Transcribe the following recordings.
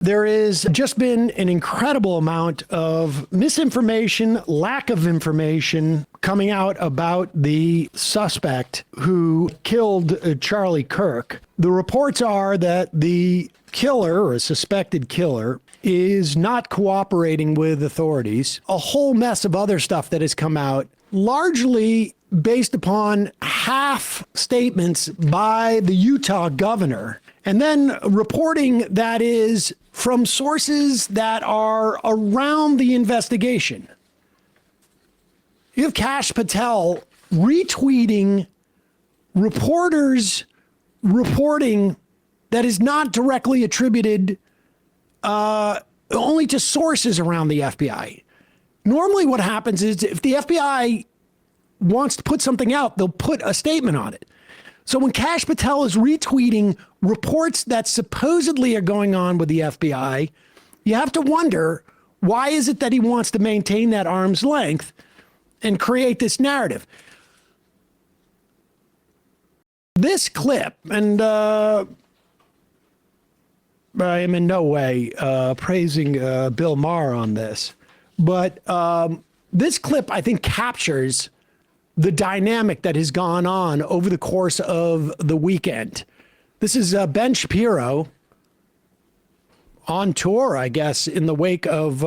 There has just been an incredible amount of misinformation, lack of information coming out about the suspect who killed Charlie Kirk. The reports are that the killer, or a suspected killer, is not cooperating with authorities. A whole mess of other stuff that has come out, largely based upon half statements by the Utah governor, and then reporting that is from sources that are around the investigation. You have Kash Patel retweeting reporters reporting that is not directly attributed only to sources around the FBI. Normally what happens is if the FBI wants to put something out, they'll put a statement on it. So when Kash Patel is retweeting reports that supposedly are going on with the FBI, you have to wonder, why is it that he wants to maintain that arm's length and create this narrative? This clip, and I am in no way praising Bill Maher on this, but this clip, I think, captures the dynamic that has gone on over the course of the weekend. This is Ben Shapiro on tour, I guess, in the wake of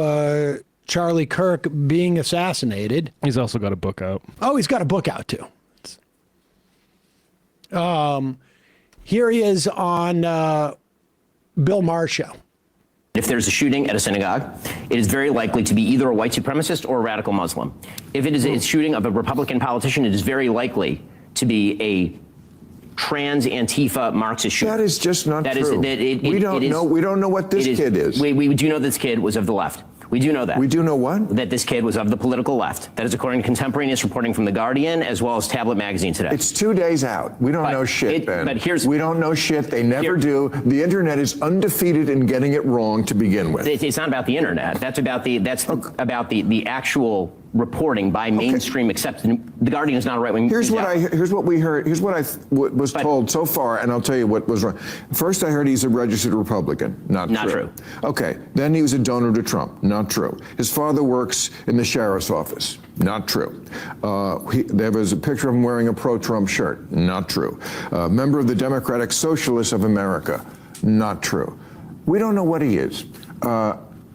Charlie Kirk being assassinated. He's also got a book out. Oh, he's got a book out too. Here he is on Bill Maher's show. If there's a shooting at a synagogue, it is very likely to be either a white supremacist or a radical Muslim. If it is a shooting of a Republican politician, it is very likely to be a trans Antifa Marxist shooter. That is just not true. We don't know what this kid is. We do know this kid was of the left. We do know that. We do know what? That this kid was of the political left. That is according to contemporaneous reporting from The Guardian as well as Tablet Magazine today. It's 2 days out. We don't know shit, Ben. But we don't know shit. They never do. The internet is undefeated in getting it wrong to begin with. It's not about the internet. That's about the actual reporting by mainstream acceptance. The Guardian is not a right-wing. Here's what we heard. Here's what I was told so far, and I'll tell you what was wrong. First, I heard he's a registered Republican. Not true. Okay. Then he was a donor to Trump. Not true. His father works in the sheriff's office. Not true. There was a picture of him wearing a pro-Trump shirt. Not true. Member of the Democratic Socialists of America. Not true. We don't know what he is.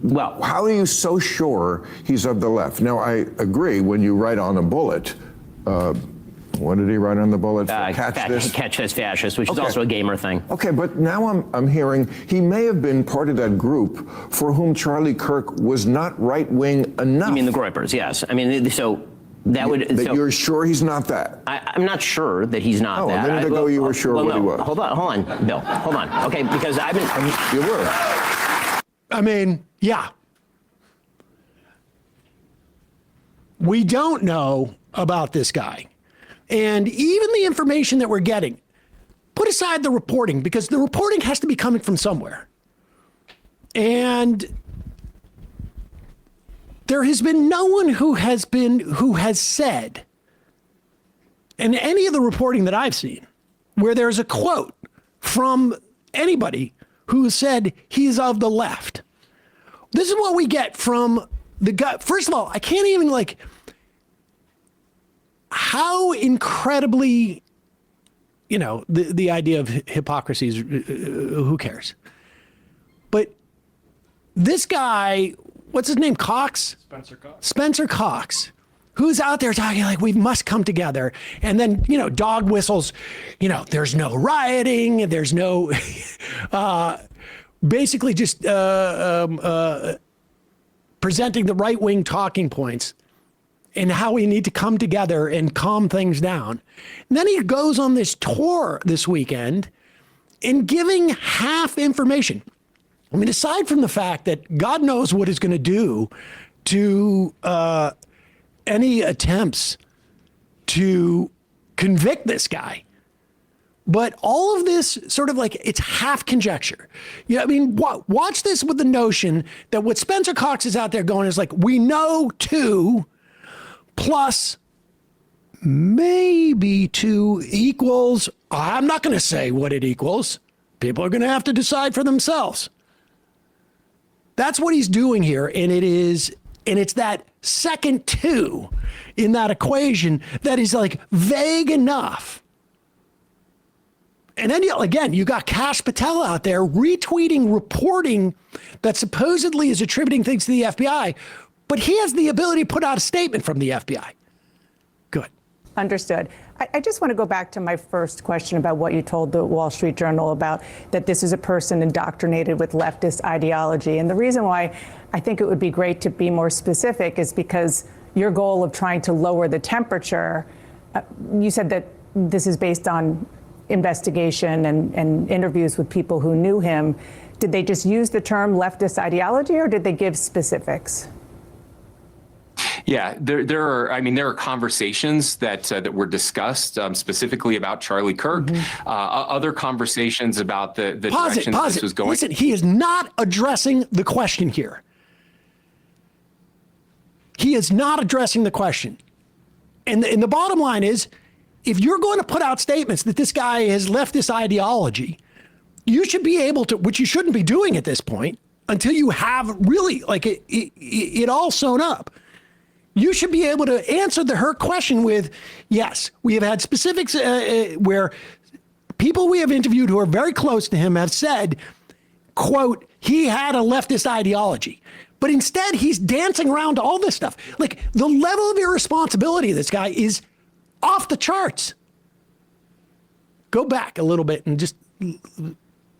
Well, how are you so sure he's of the left? Now, I agree when you write on a bullet, what did he write on the bullet? Catch this fascist, which is also a gamer thing. Okay, but now I'm hearing he may have been part of that group for whom Charlie Kirk was not right-wing enough. You mean the Groypers? Yes. I mean, so that would. You're sure he's not that? I'm not sure that he's not that. A minute ago you were sure what he was. Hold on, Bill. Hold on. Okay, because I've been. You were. I mean, yeah. We don't know about this guy. And even the information that we're getting, put aside the reporting, because the reporting has to be coming from somewhere. And there has been no one who has said, in any of the reporting that I've seen, where there's a quote from anybody who said he's of the left. This is what we get from the guy. First of all, I can't even how incredibly, the idea of hypocrisy is, who cares? But this guy, what's his name? Cox? Spencer Cox, who's out there talking like we must come together. And then, dog whistles, there's no rioting, there's no, basically just presenting the right-wing talking points and how we need to come together and calm things down. And then he goes on this tour this weekend and giving half information. I mean, aside from the fact that God knows what he's going to do to any attempts to convict this guy. But all of this sort of it's half conjecture. I mean, watch this with the notion that what Spencer Cox is out there going is we know 2 plus maybe 2 equals. I'm not going to say what it equals. People are going to have to decide for themselves. That's what he's doing here. And it's that second two in that equation that is like vague enough. And then again, you got Kash Patel out there retweeting reporting that supposedly is attributing things to the FBI, but he has the ability to put out a statement from the FBI. Good. Understood. I just want to go back to my first question about what you told the Wall Street Journal about that this is a person indoctrinated with leftist ideology. And the reason why I think it would be great to be more specific is because your goal of trying to lower the temperature, you said that this is based on investigation and interviews with people who knew him. Did they just use the term leftist ideology, or did they give specifics? Yeah, there are conversations that were discussed specifically about Charlie Kirk. Other conversations about the direction that this was going. Listen, he is not addressing the question here. He is not addressing the question. And the bottom line is, if you're going to put out statements that this guy has leftist ideology, you should be able to, which you shouldn't be doing at this point until you have really like it all sewn up. You should be able to answer her question with, yes, we have had specifics where people we have interviewed who are very close to him have said, quote, he had a leftist ideology. But instead, he's dancing around all this stuff. Like, the level of irresponsibility of this guy is off the charts. Go back a little bit and just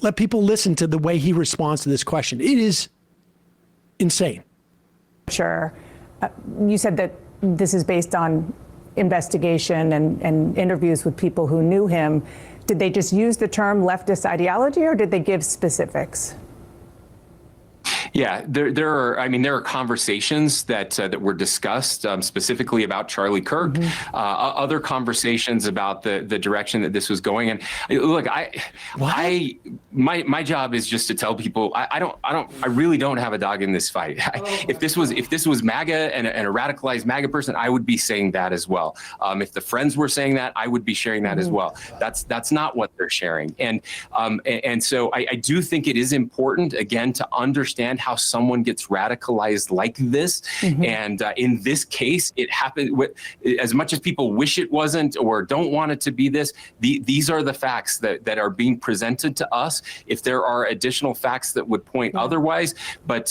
let people listen to the way he responds to this question. It is insane. Sure. You said that this is based on investigation and interviews with people who knew him. Did they just use the term leftist ideology, or did they give specifics? Yeah, there are conversations that were discussed specifically about Charlie Kirk. Other conversations about the direction that this was going. And look, my job is just to tell people I really don't have a dog in this fight. If this was MAGA and a radicalized MAGA person, I would be saying that as well. If the Friends were saying that, I would be sharing that as well. That's not what they're sharing. And so I do think it is important, again, to understand how someone gets radicalized like this. And in this case, it happened with, as much as people wish it wasn't or don't want it to be this, these are the facts that are being presented to us. If there are additional facts that would point otherwise, but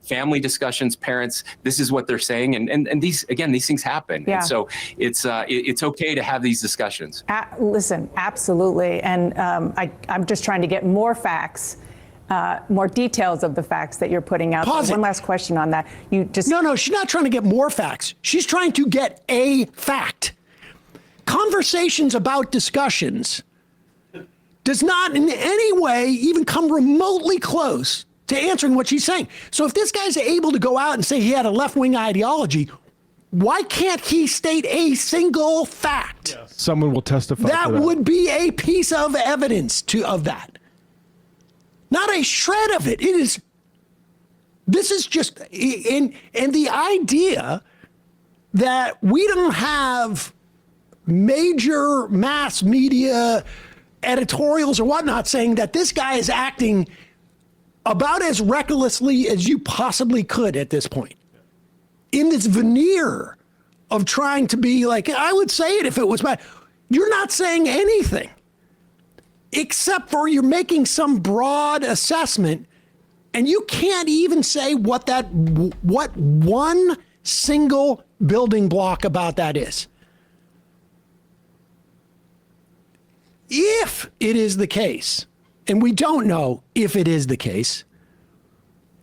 family discussions, parents, this is what they're saying. And these things happen. Yeah. And so it's okay to have these discussions. Listen, absolutely. And I'm just trying to get more facts. More details of the facts that you're putting out. One last question on that. No, she's not trying to get more facts. She's trying to get a fact. Conversations about discussions does not in any way even come remotely close to answering what she's saying. So if this guy's able to go out and say he had a left-wing ideology, why can't he state a single fact? Yes. Someone will testify to that. That would be a piece of evidence of that. Not a shred of it. This is just, and the idea that we don't have major mass media editorials or whatnot saying that this guy is acting about as recklessly as you possibly could at this point. In this veneer of trying to be like, I would say it if it was bad. You're not saying anything. Except for you're making some broad assessment, and you can't even say what one single building block about that is. If it is the case, and we don't know if it is the case,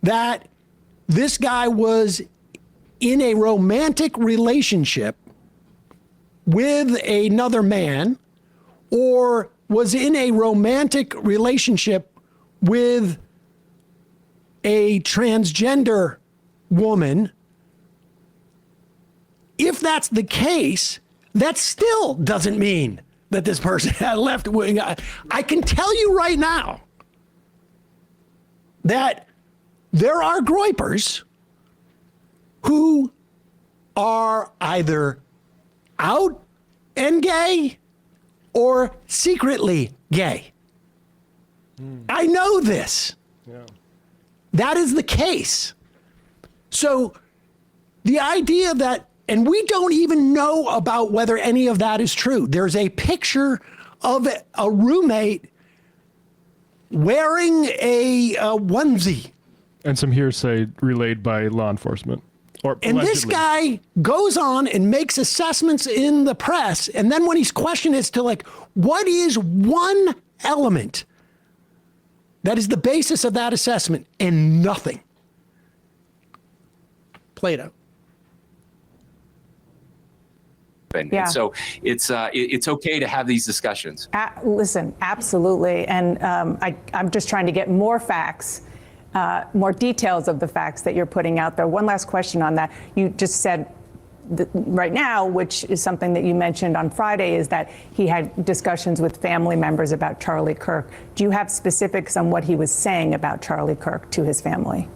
that this guy was in a romantic relationship with another man, or was in a romantic relationship with a transgender woman, if that's the case, that still doesn't mean that this person had left wing. I can tell you right now that there are groypers who are either out and gay or secretly gay. I know this. Yeah. that is the case. So the idea that, and we don't even know about whether any of that is true. There's a picture of a roommate wearing a onesie. And some hearsay relayed by law enforcement. And this guy goes on and makes assessments in the press. And then when he's questioned as to like, what is one element that is the basis of that assessment? And nothing. Plato. Yeah. And so it's okay to have these discussions. Listen, absolutely. And I'm just trying to get more facts, more details of the facts that you're putting out there. One last question on that. You just said right now, which is something that you mentioned on Friday, is that he had discussions with family members about Charlie Kirk. Do you have specifics on what he was saying about Charlie Kirk to his family?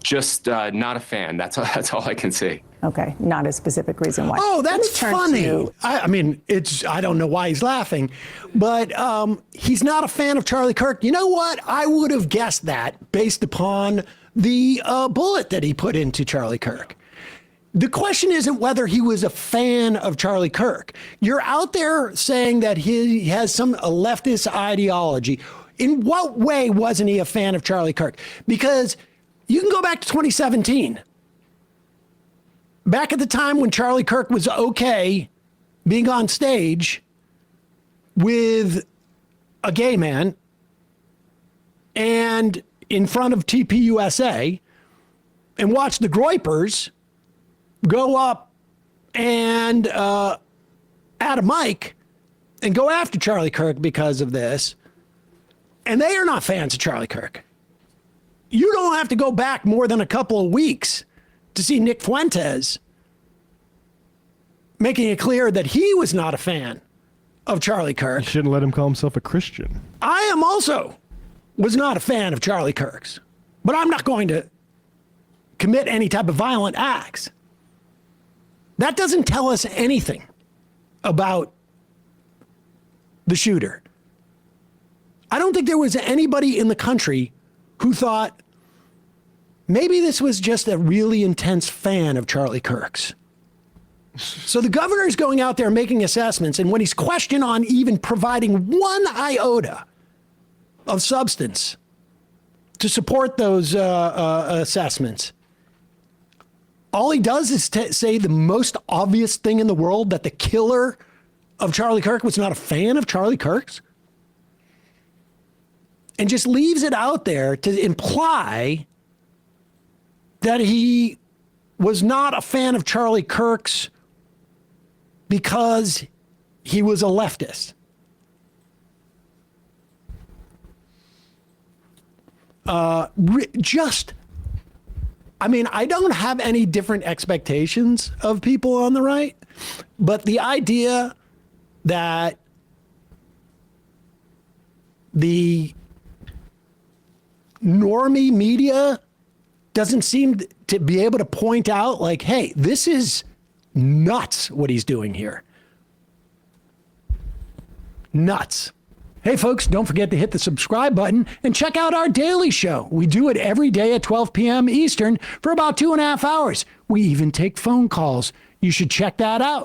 Just not a fan. That's all I can say. Okay, not a specific reason why. Oh, that's funny. I mean, I don't know why he's laughing, but he's not a fan of Charlie Kirk. You know what? I would have guessed that based upon the bullet that he put into Charlie Kirk. The question isn't whether he was a fan of Charlie Kirk. You're out there saying that he has some leftist ideology. In what way wasn't he a fan of Charlie Kirk? Because you can go back to 2017. Back at the time when Charlie Kirk was okay being on stage with a gay man and in front of TPUSA, and watch the Groypers go up and at a mic and go after Charlie Kirk because of this. And they are not fans of Charlie Kirk. You don't have to go back more than a couple of weeks to see Nick Fuentes making it clear that he was not a fan of Charlie Kirk. You shouldn't let him call himself a Christian. I was not a fan of Charlie Kirk's, but I'm not going to commit any type of violent acts. That doesn't tell us anything about the shooter. I don't think there was anybody in the country who thought maybe this was just a really intense fan of Charlie Kirk's. So the governor's going out there making assessments, and when he's questioned on even providing one iota of substance to support those assessments, all he does is say the most obvious thing in the world, that the killer of Charlie Kirk was not a fan of Charlie Kirk's, and just leaves it out there to imply that he was not a fan of Charlie Kirk's because he was a leftist. I don't have any different expectations of people on the right, but the idea that the normie media doesn't seem to be able to point out, like, hey, this is nuts what he's doing here. Nuts. Hey, folks, don't forget to hit the subscribe button and check out our daily show. We do it every day at 12 p.m. Eastern for about 2.5 hours. We even take phone calls. You should check that out.